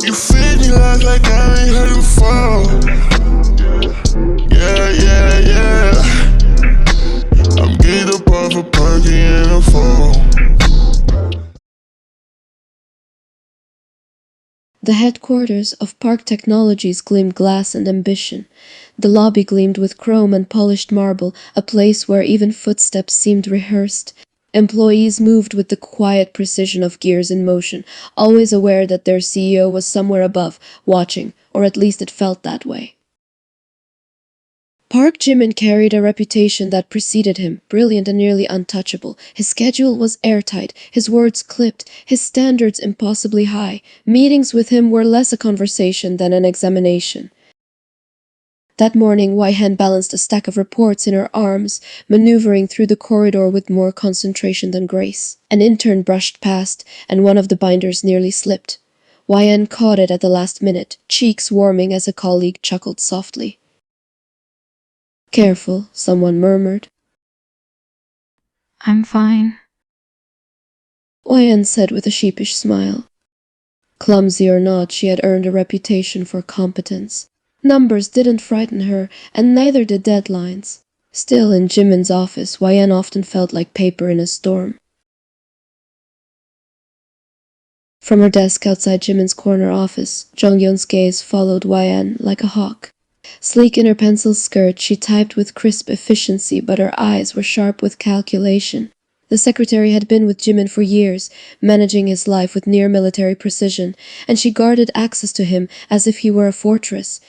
You fit me like I ain't heard before. Yeah, yeah, yeah. I'm geeked up off a perky and a phone. The headquarters of Park Technologies gleamed glass and ambition. The lobby gleamed with chrome and polished marble, a place where even footsteps seemed rehearsed. Employees moved with the quiet precision of gears in motion, always aware that their CEO was somewhere above, watching, or at least it felt that way. Park Jimin carried a reputation that preceded him, brilliant and nearly untouchable. His schedule was airtight, his words clipped, his standards impossibly high. Meetings with him were less a conversation than an examination. That morning, Wai-hen balanced a stack of reports in her arms, maneuvering through the corridor with more concentration than grace. An intern brushed past, and one of the binders nearly slipped. Wai-hen caught it at the last minute, cheeks warming as a colleague chuckled softly. "Careful," someone murmured. "I'm fine," Wai-hen said with a sheepish smile. Clumsy or not, she had earned a reputation for competence. Numbers didn't frighten her, and neither did deadlines. Still, in Jimin's office, Wai-hen often felt like paper in a storm. From her desk outside Jimin's corner office, Jonghyun's gaze followed Wai-hen like a hawk. Sleek in her pencil skirt, she typed with crisp efficiency, but her eyes were sharp with calculation. The secretary had been with Jimin for years, managing his life with near-military precision, and she guarded access to him as if he were a fortress.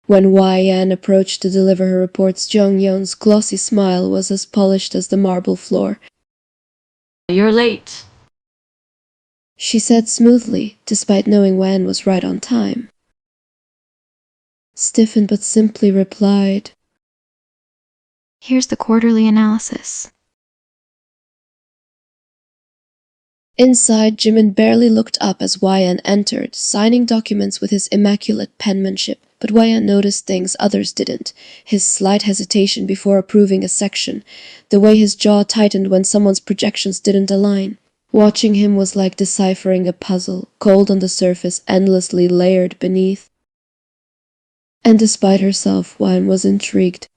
When Wai-hen approached to deliver her reports, Jonghyun's glossy smile was as polished as the marble floor. "You're late," she said smoothly, despite knowing Wai-hen was right on time. Stiffened but simply replied, "Here's the quarterly analysis." Inside, Jimin barely looked up as Wai-hen entered, signing documents with his immaculate penmanship. But Wai-hen noticed things others didn't. His slight hesitation before approving a section, the way his jaw tightened when someone's projections didn't align. Watching him was like deciphering a puzzle, cold on the surface, endlessly layered beneath. And despite herself, Wai-hen was intrigued.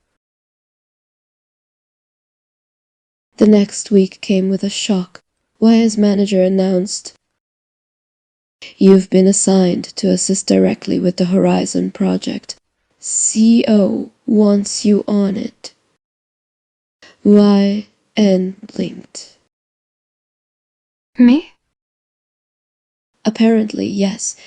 The next week came with a shock. Wai-hen's manager announced, "You've been assigned to assist directly with the Horizon project. CO wants you on it." Wai-hen blinked. "Me?" Apparently, yes.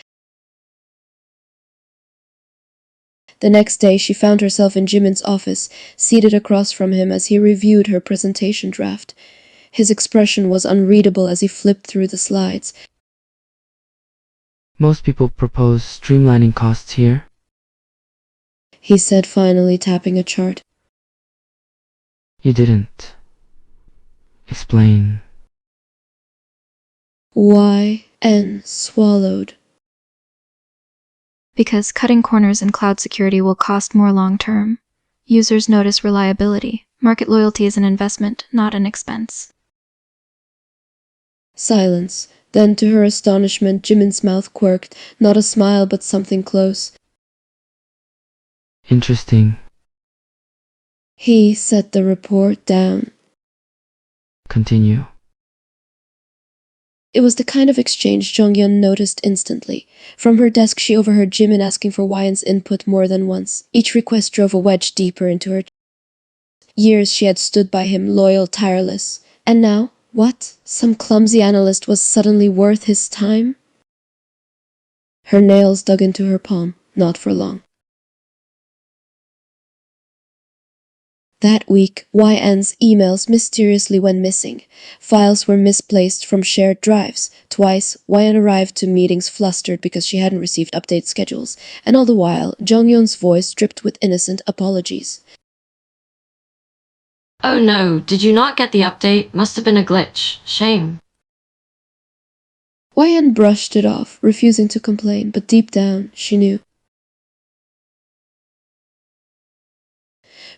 The next day, she found herself in Jimin's office, seated across from him as he reviewed her presentation draft. His expression was unreadable as he flipped through the slides. "Most people propose streamlining costs here," he said, finally tapping a chart. "You didn't explain." Wai-hen swallowed. "Because cutting corners in cloud security will cost more long-term. Users notice reliability. Market loyalty is an investment, not an expense." Silence. Then, to her astonishment, Jimin's mouth quirked, not a smile but something close. "Interesting. He set the report down. Continue." It was the kind of exchange Jonghyun noticed instantly. From her desk, she overheard Jimin asking for Wai-hen's input more than once. Each request drove a wedge deeper into her. Years she had stood by him, loyal, tireless. And now, what? Some clumsy analyst was suddenly worth his time? Her nails dug into her palm, not for long. That week, Wai-hen's emails mysteriously went missing. Files were misplaced from shared drives. Twice, Wai-hen arrived to meetings flustered because she hadn't received update schedules, and all the while, Jonghyun's voice dripped with innocent apologies. "Oh no, did you not get the update? Must have been a glitch. Shame." Wai-hen brushed it off, refusing to complain, but deep down, she knew.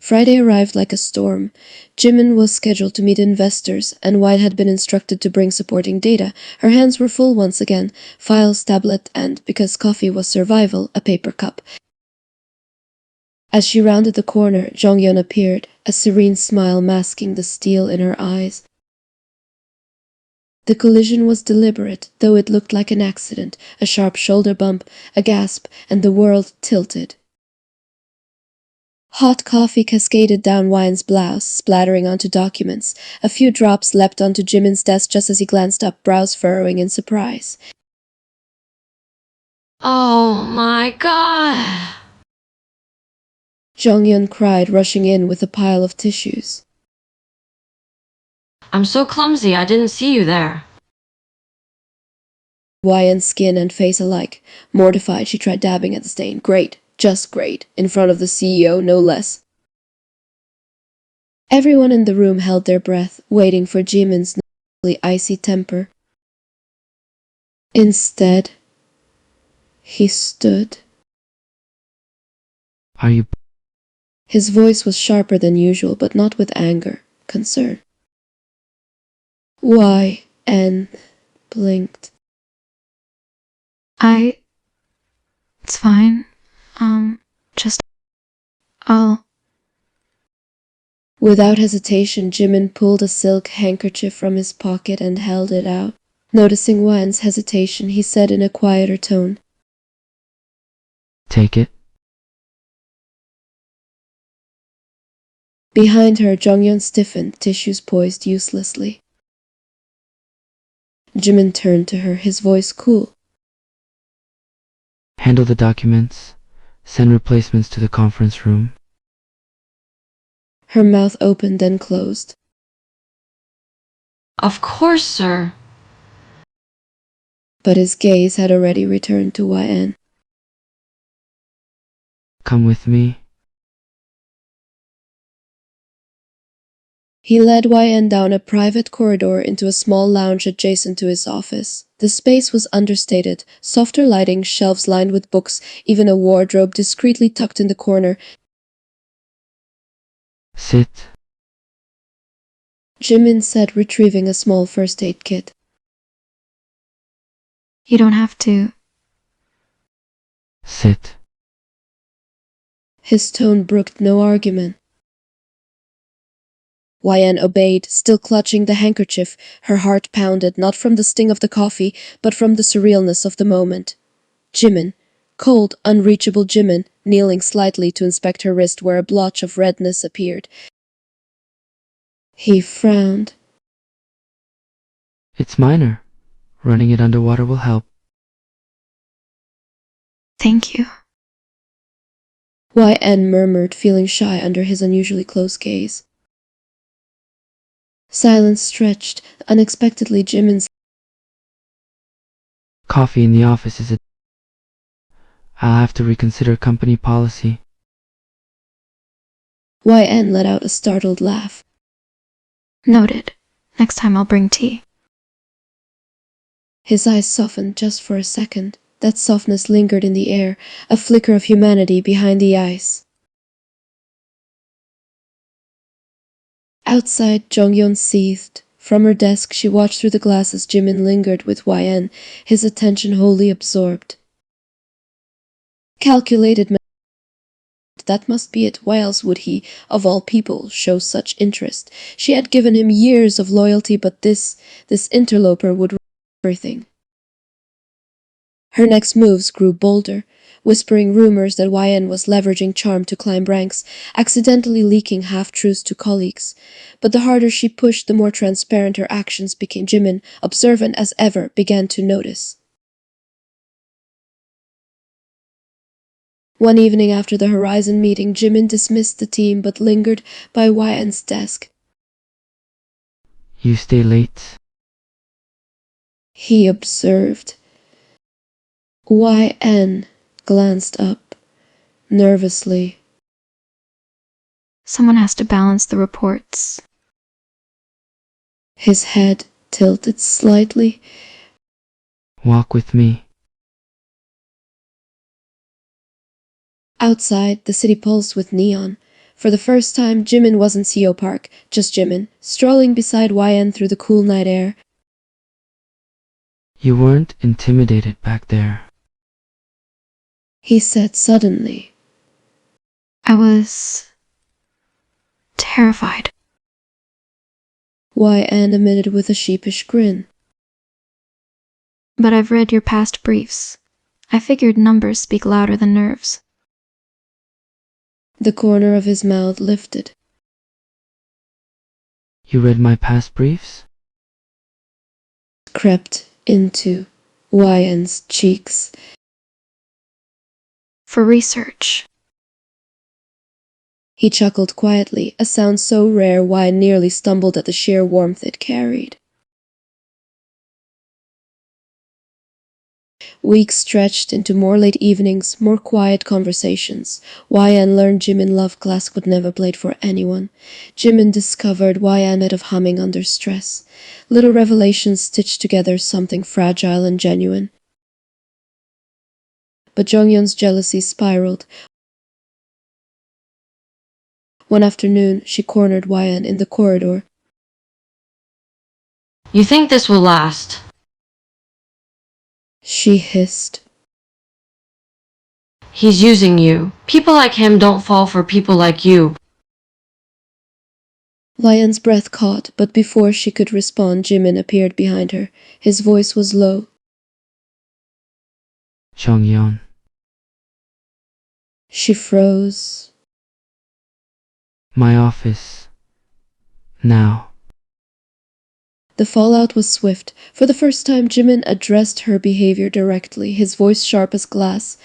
Friday arrived like a storm. Jimin was scheduled to meet investors, and White had been instructed to bring supporting data. Her hands were full once again, files, tablet, and, because coffee was survival, a paper cup. As she rounded the corner, Jonghyun appeared, a serene smile masking the steel in her eyes. The collision was deliberate, though it looked like an accident, a sharp shoulder bump, a gasp, and the world tilted. Hot coffee cascaded down Wyan's blouse, splattering onto documents. A few drops leapt onto Jimin's desk just as he glanced up, brows furrowing in surprise. Oh my god! Jonghyun cried, rushing in with a pile of tissues. I'm so clumsy, I didn't see you there. Wyan's skin and face alike. Mortified, she tried dabbing at the stain. Great, just great, in front of the CEO, no less. Everyone in the room held their breath, waiting for Jimin's noticeably icy temper. Instead, he stood. Are you... His voice was sharper than usual, but not with anger, concern. YN blinked. It's fine. Just... Without hesitation, Jimin pulled a silk handkerchief from his pocket and held it out. Noticing Wan's hesitation, he said in a quieter tone, Take it. Behind her, Jonghyun stiffened, tissues poised uselessly. Jimin turned to her, his voice cool. Handle the documents. Send replacements to the conference room. Her mouth opened then closed. Of course, sir. But his gaze had already returned to YN. Come with me. He led YN down a private corridor into a small lounge adjacent to his office. The space was understated, softer lighting, shelves lined with books, even a wardrobe discreetly tucked in the corner. Sit. Jimin said, retrieving a small first aid kit. You don't have to. Sit. His tone brooked no argument. YN obeyed, still clutching the handkerchief. Her heart pounded, not from the sting of the coffee, but from the surrealness of the moment. Jimin, cold, unreachable Jimin, kneeling slightly to inspect her wrist where a blotch of redness appeared. He frowned. It's minor. Running it underwater will help. Thank you. YN murmured, feeling shy under his unusually close gaze. Silence stretched. Unexpectedly, Jimin's Coffee in the office is a... I'll have to reconsider company policy. YN let out a startled laugh. Noted. Next time I'll bring tea. His eyes softened just for a second. That softness lingered in the air, a flicker of humanity behind the ice. Outside, Jonghyun seethed. From her desk, she watched through the glass as Jimin lingered with YN, his attention wholly absorbed. Calculated, that must be it. Why else would he, of all people, show such interest? She had given him years of loyalty, but this interloper would ruin everything. Her next moves grew bolder, whispering rumors that YN was leveraging charm to climb ranks, accidentally leaking half-truths to colleagues. But the harder she pushed, the more transparent her actions became. Jimin, observant as ever, began to notice. One evening after the Horizon meeting, Jimin dismissed the team but lingered by YN's desk. You stay late. He observed. YN glanced up, nervously. Someone has to balance the reports. His head tilted slightly. Walk with me. Outside, the city pulsed with neon. For the first time, Jimin wasn't CO Park, just Jimin, strolling beside YN through the cool night air. You weren't intimidated back there. He said suddenly. I was terrified. YN admitted with a sheepish grin. But I've read your past briefs. I figured numbers speak louder than nerves. The corner of his mouth lifted. You read my past briefs? Crept into YN's cheeks. For research. He chuckled quietly, a sound so rare YN nearly stumbled at the sheer warmth it carried. Weeks stretched into more late evenings, more quiet conversations. YN learned Jimin loved classic but never played for anyone. Jimin discovered YN made of humming under stress. Little revelations stitched together something fragile and genuine. But Jonghyun's jealousy spiraled. One afternoon, she cornered YN in the corridor. You think this will last? She hissed. He's using you. People like him don't fall for people like you. YN's breath caught, but before she could respond, Jimin appeared behind her. His voice was low. Jonghyun. She froze. My office. Now. The fallout was swift. For the first time, Jimin addressed her behavior directly, his voice sharp as glass.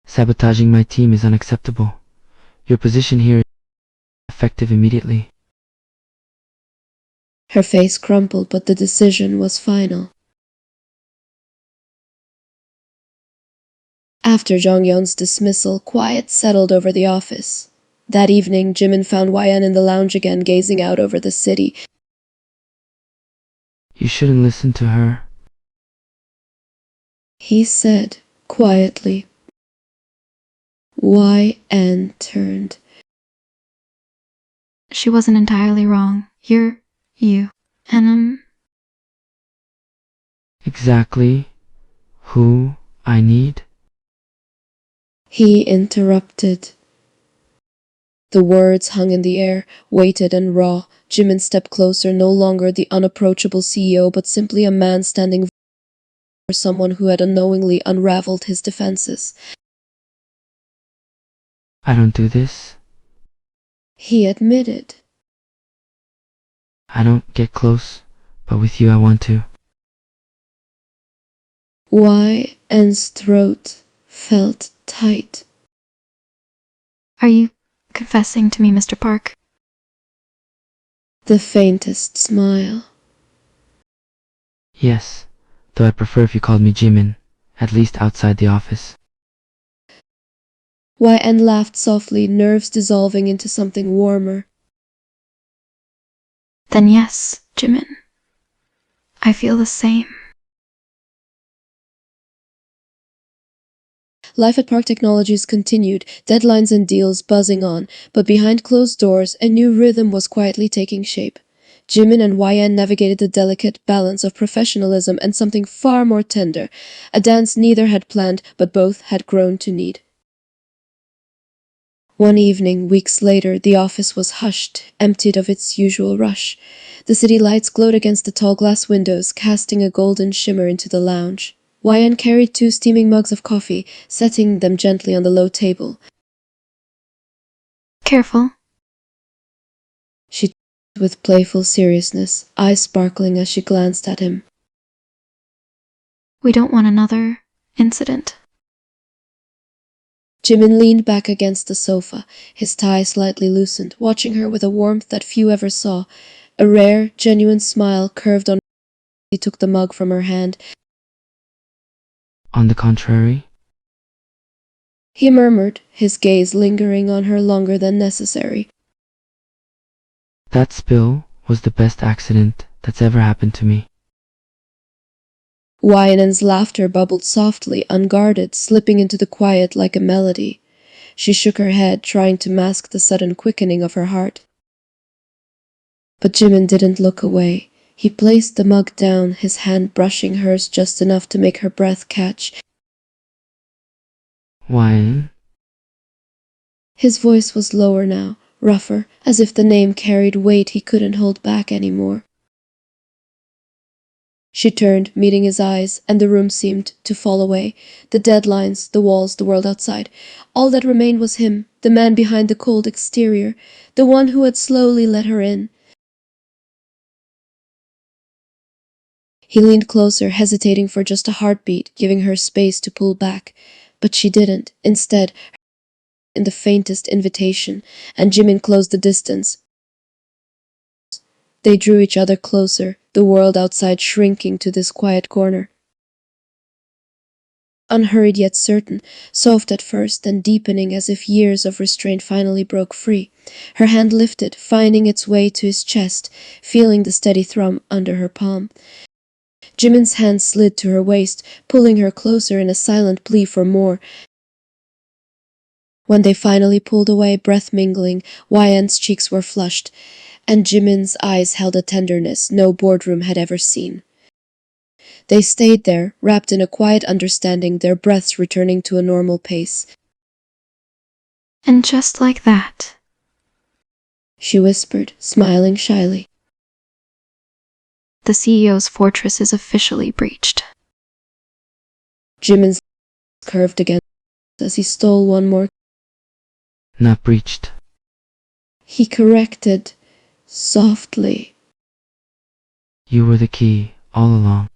Sabotaging my team is unacceptable. Your position here is effective immediately. Her face crumpled, but the decision was final. After Jonghyun's dismissal, quiet settled over the office. That evening, Jimin found YN in the lounge again, gazing out over the city. You shouldn't listen to her. He said, quietly. YN turned. She wasn't entirely wrong. You're you. And Exactly who I need. He interrupted. The words hung in the air, weighted and raw. Jimin stepped closer, no longer the unapproachable CEO, but simply a man standing for someone who had unknowingly unraveled his defenses. I don't do this. He admitted. I don't get close, but with you I want to. YN's throat felt tight. are you confessing to me, Mr. Park? The faintest smile. Yes, though I'd prefer if you called me Jimin, at least outside the office. YN laughed softly, nerves dissolving into something warmer. Then yes, Jimin. I feel the same. Life at Park Technologies continued, deadlines and deals buzzing on, but behind closed doors, a new rhythm was quietly taking shape. Jimin and YN navigated the delicate balance of professionalism and something far more tender, a dance neither had planned but both had grown to need. One evening, weeks later, the office was hushed, emptied of its usual rush. The city lights glowed against the tall glass windows, casting a golden shimmer into the lounge. YN carried 2 steaming mugs of coffee, setting them gently on the low table. Careful. She told with playful seriousness, eyes sparkling as she glanced at him. We don't want another incident. Jimin leaned back against the sofa, his tie slightly loosened, watching her with a warmth that few ever saw. A rare, genuine smile curved on her as he took the mug from her hand. On the contrary, He murmured, his gaze lingering on her longer than necessary. that spill was the best accident that's ever happened to me. Wyanen's laughter bubbled softly, unguarded, slipping into the quiet like a melody. She shook her head, trying to mask the sudden quickening of her heart. But Jimin didn't look away. He placed the mug down, his hand brushing hers just enough to make her breath catch. Wine? His voice was lower now, rougher, as if the name carried weight he couldn't hold back anymore. She turned, meeting his eyes, and the room seemed to fall away. The deadlines, the walls, the world outside. All that remained was him, the man behind the cold exterior, the one who had slowly let her in. He leaned closer, hesitating for just a heartbeat, giving her space to pull back. But she didn't. Instead, in the faintest invitation, and Jimin closed the distance. They drew each other closer, the world outside shrinking to this quiet corner. Unhurried yet certain, soft at first, then deepening as if years of restraint finally broke free. Her hand lifted, finding its way to his chest, feeling the steady thrum under her palm. Jimin's hand slid to her waist, pulling her closer in a silent plea for more. When they finally pulled away, breath mingling, Wyan's cheeks were flushed, and Jimin's eyes held a tenderness no boardroom had ever seen. They stayed there, wrapped in a quiet understanding, their breaths returning to a normal pace. And just like that, She whispered, smiling shyly. the CEO's fortress is officially breached. Jimin's lips curved again as he stole one more. Not breached. He corrected, softly. You were the key, all along.